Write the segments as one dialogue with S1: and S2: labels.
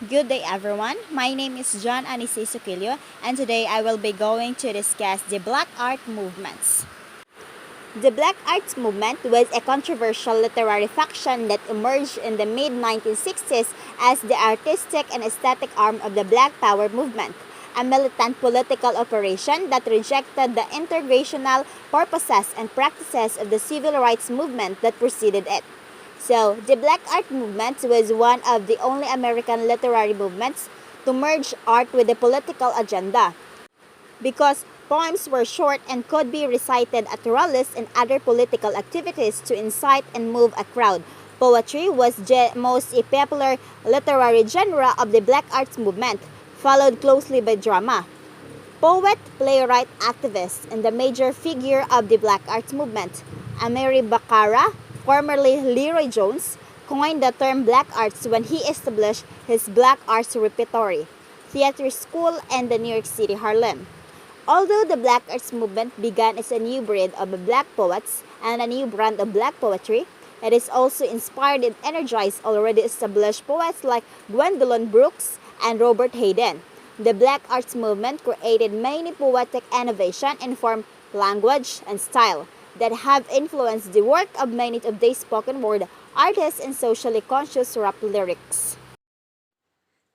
S1: Good day everyone, my name is John Anisi Suquillo and today I will be going to discuss the Black Art movements. The Black Arts movement was a controversial literary faction that emerged in the mid-1960s as the artistic and aesthetic arm of the Black Power movement, a militant political operation that rejected the integrational purposes and practices of the civil rights movement that preceded it. So, the Black Art movement was one of the only American literary movements to merge art with a political agenda. Because poems were short and could be recited at rallies and other political activities to incite and move a crowd, poetry was the most popular literary genre of the Black Arts movement, followed closely by drama. Poet, playwright, activist, and the major figure of the Black Arts movement, Amiri Bakara, formerly Leroy Jones, coined the term Black Arts when he established his Black Arts Repertory Theater School in the New York City, Harlem. Although the Black Arts movement began as a new breed of black poets and a new brand of black poetry, it is also inspired and energized already established poets like Gwendolyn Brooks and Robert Hayden. The Black Arts movement created many poetic innovations in form, language, and style that have influenced the work of many of today's spoken word artists and socially conscious rap lyrics.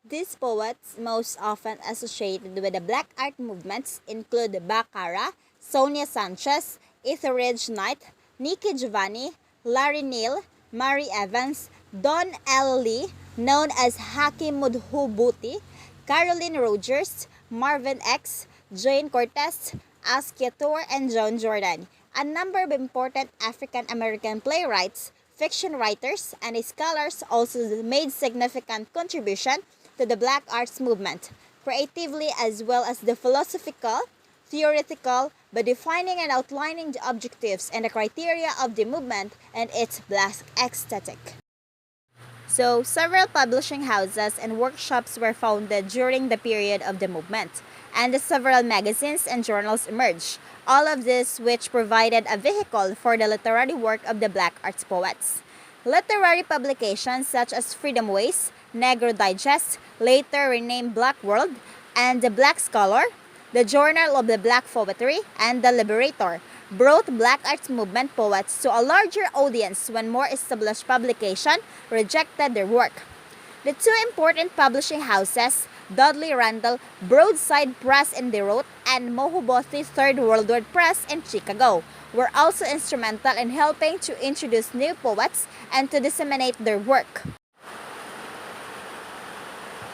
S1: These poets most often associated with the Black Art movements include Baccara, Sonia Sanchez, Etheridge Knight, Nikki Giovanni, Larry Neal, Mary Evans, Don L. Lee, known as Haki Mudhubuti, Caroline Rogers, Marvin X, Jane Cortez, Askia Tour, and John Jordan. A number of important African American playwrights, fiction writers, and scholars also made significant contribution to the Black Arts movement, creatively as well as the philosophical, theoretical, by defining and outlining the objectives and the criteria of the movement and its black aesthetic. So, several publishing houses and workshops were founded during the period of the movement, and several magazines and journals emerged, all of this which provided a vehicle for the literary work of the Black Arts poets. Literary publications such as Freedom Ways, Negro Digest, later renamed Black World, and The Black Scholar, the Journal of the Black Poetry, and The Liberator brought Black Arts movement poets to a larger audience when more established publications rejected their work. The two important publishing houses, Dudley Randall Broadside Press in Detroit and Mohobothi Third World War Press in Chicago, were also instrumental in helping to introduce new poets and to disseminate their work.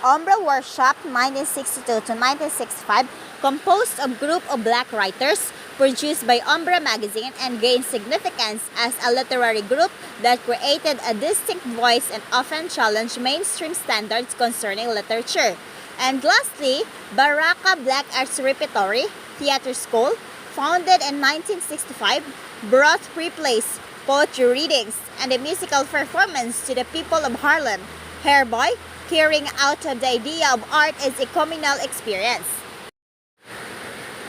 S1: Umbra Workshop 1962 to 1965 composed a group of black writers produced by Umbra magazine and gained significance as a literary group that created a distinct voice and often challenged mainstream standards concerning literature. And lastly, Baraka Black Arts Repertory Theater School, founded in 1965, brought free plays, poetry readings, and a musical performance to the people of Harlem, hereby carrying out the idea of art as a communal experience.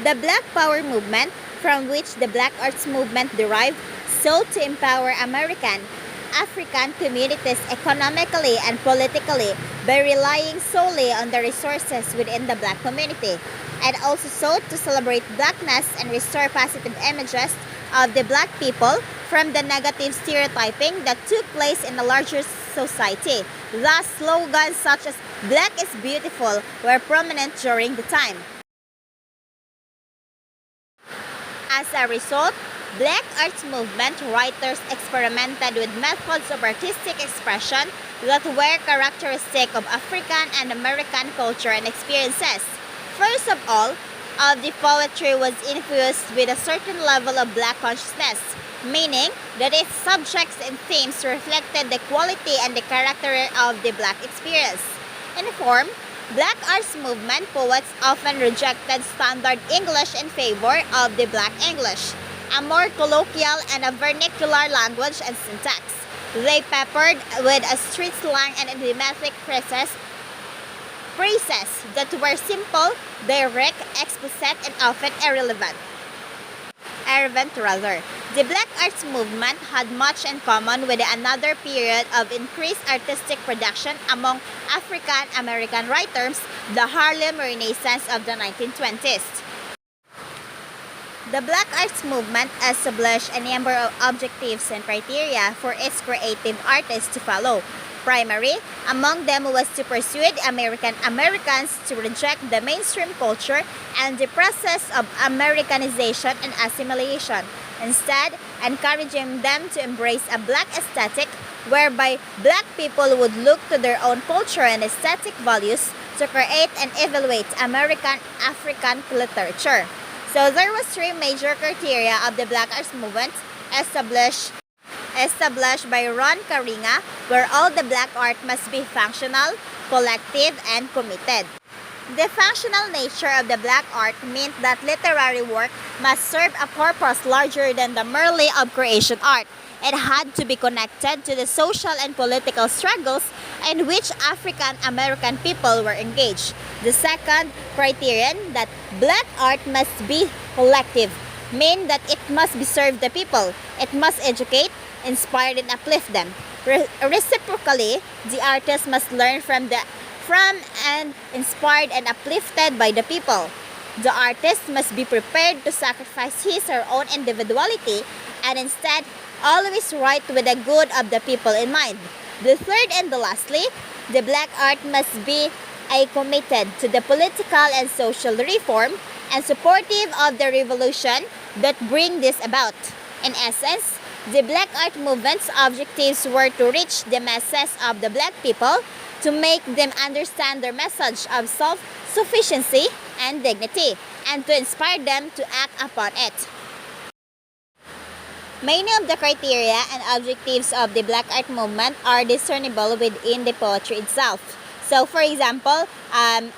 S1: The Black Power movement, from which the Black Arts movement derived, sought to empower African communities economically and politically by relying solely on the resources within the black community, and also sought to celebrate blackness and restore positive images of the black people from the negative stereotyping that took place in the larger society. Thus, slogans such as "Black is beautiful" were prominent during the time. As a result, Black Arts movement writers experimented with methods of artistic expression that were characteristic of African and American culture and experiences. First of all, the poetry was infused with a certain level of black consciousness, meaning that its subjects and themes reflected the quality and the character of the black experience. In form, Black Arts movement poets often rejected standard English in favor of the Black English, a more colloquial and a vernacular language and syntax. They peppered with a street slang and idiomatic phrases that were simple, direct, explicit, and often irrelevant. The Black Arts movement had much in common with another period of increased artistic production among African American writers, the Harlem Renaissance of the 1920s. The Black Arts movement established a number of objectives and criteria for its creative artists to follow. Primary, among them was to persuade American Americans to reject the mainstream culture and the process of Americanization and assimilation, instead encouraging them to embrace a black aesthetic whereby black people would look to their own culture and aesthetic values to create and evaluate American African literature. So there was three major criteria of the Black Arts movement established by Ron Karenga, where all the black art must be functional, collective, and committed. The functional nature of the black art meant that literary work must serve a purpose larger than the merely of creation art. It had to be connected to the social and political struggles in which African American people were engaged. The second criterion, that black art must be collective, mean that it must be served the people. It must educate, inspire, and uplift them. Reciprocally, the artist must learn from and inspired and uplifted by the people. The artist must be prepared to sacrifice his or her own individuality and instead always write with the good of the people in mind. The third and the lastly, the black art must be committed to the political and social reform and supportive of the revolution that bring this about. In essence, the black art movement's objectives were to reach the masses of the black people, to make them understand their message of self-sufficiency and dignity, and to inspire them to act upon it. Many of the criteria and objectives of the Black Art movement are discernible within the poetry itself. So, for example,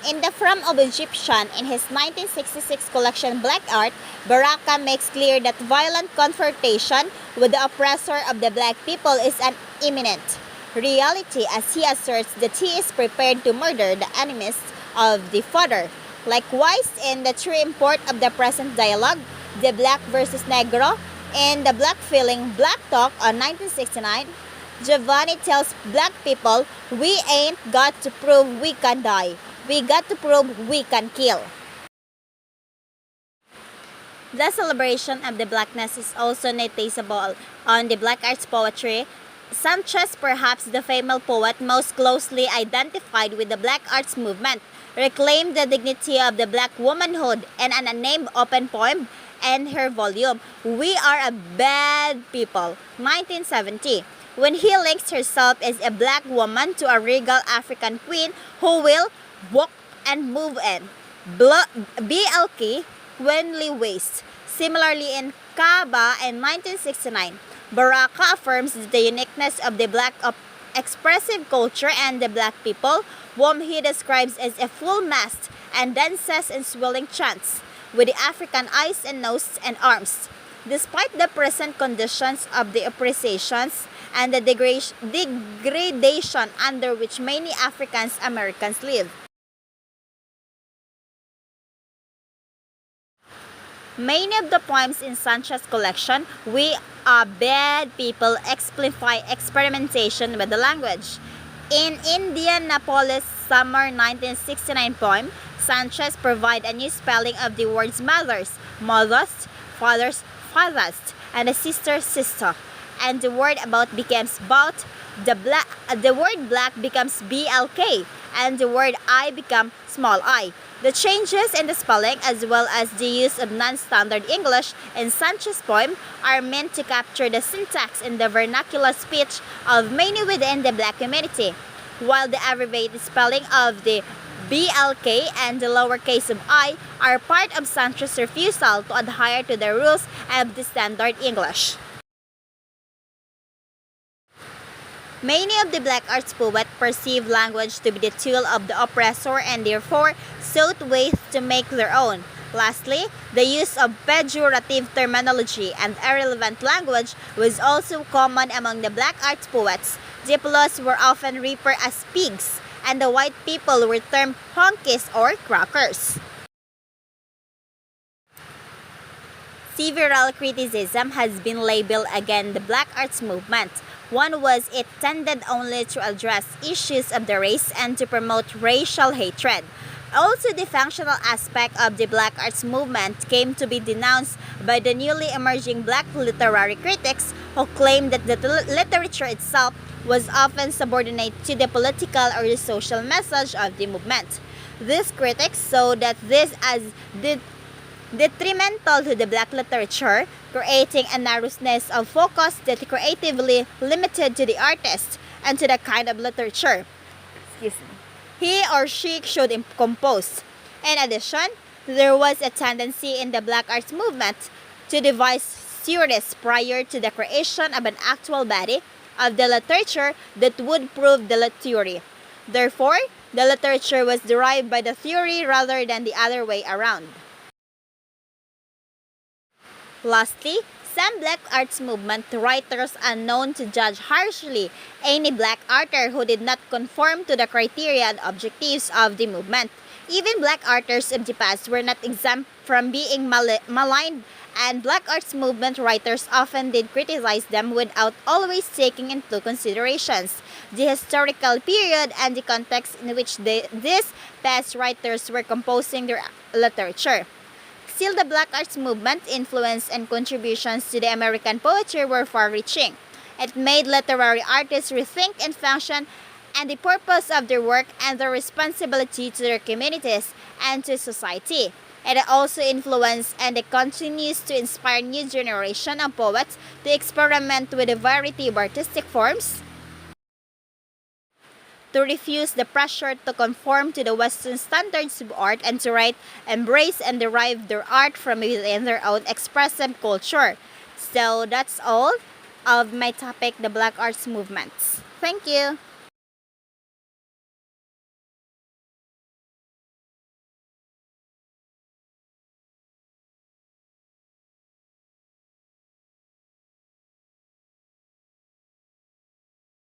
S1: in the From of Egyptian, in his 1966 collection Black Art, Baraka makes clear that violent confrontation with the oppressor of the black people is an imminent reality, as he asserts that he is prepared to murder the enemies of the father. Likewise, in the true import of the present dialogue, the Black versus Negro, in the Black Feeling Black Talk on 1969, Giovanni tells black people, we ain't got to prove we can die. We got to prove we can kill. The celebration of the blackness is also noticeable on the Black Arts poetry. Sanchez, perhaps the female poet most closely identified with the Black Arts movement, reclaimed the dignity of the black womanhood in an unnamed open poem and her volume, We Are a Bad People, 1970, when he links herself as a black woman to a regal African queen who will walk and move in BLK, Queenly Waist. Similarly, in Kaaba in 1969, Baraka affirms the uniqueness of the black expressive culture and the black people, whom he describes as a full mast and dances in swelling chants, with the African eyes and nose and arms. Despite the present conditions of the oppressions and the degradation under which many African Americans live. Many of the poems in Sanchez's collection, We Are Bad People, exemplify experimentation with the language. In Indianapolis Summer 1969 poem, Sanchez provides a new spelling of the words mothers, mothers, fathers, fathers, and a sister, sister. And the word about becomes bout, the word black becomes BLK, and the word I become small I. The changes in the spelling as well as the use of non-standard English in Sanchez's poem are meant to capture the syntax in the vernacular speech of many within the black community, while the abbreviated spelling of the BLK and the lowercase of I are part of Sanchez's refusal to adhere to the rules of the standard English. Many of the Black Arts poets perceive language to be the tool of the oppressor and therefore sought ways to make their own. Lastly, the use of pejorative terminology and irrelevant language was also common among the Black Arts poets. Diplos were often referred as pigs, and the white people were termed honkies or crackers. several criticism has been labeled against the Black Arts Movement. One was it tended only to address issues of the race and to promote racial hatred. Also, the functional aspect of the Black Arts Movement came to be denounced by the newly emerging Black literary critics who claimed that the literature itself was often subordinate to the political or the social message of the movement. These critics saw that this as detrimental to the Black literature, creating a narrowness of focus that creatively limited to the artist and to the kind of literature he or she should compose. In addition, there was a tendency in the Black Arts Movement to devise theories prior to the creation of an actual body of the literature that would prove the theory. Therefore, the literature was derived by the theory rather than the other way around. Lastly, some Black Arts Movement writers are known to judge harshly any Black author who did not conform to the criteria and objectives of the movement. Even Black authors of the past were not exempt from being maligned, and Black Arts Movement writers often did criticize them without always taking into considerations the historical period and the context in which these past writers were composing their literature. Still, the Black Arts Movement influence and contributions to the American poetry were far-reaching. It made literary artists rethink and function and the purpose of their work and their responsibility to their communities and to society. It also influenced and it continues to inspire new generation of poets to experiment with a variety of artistic forms, to refuse the pressure to conform to the Western standards of art, and to write, embrace, and derive their art from within their own expressive culture. So that's all of my topic, the Black Arts Movements. Thank you.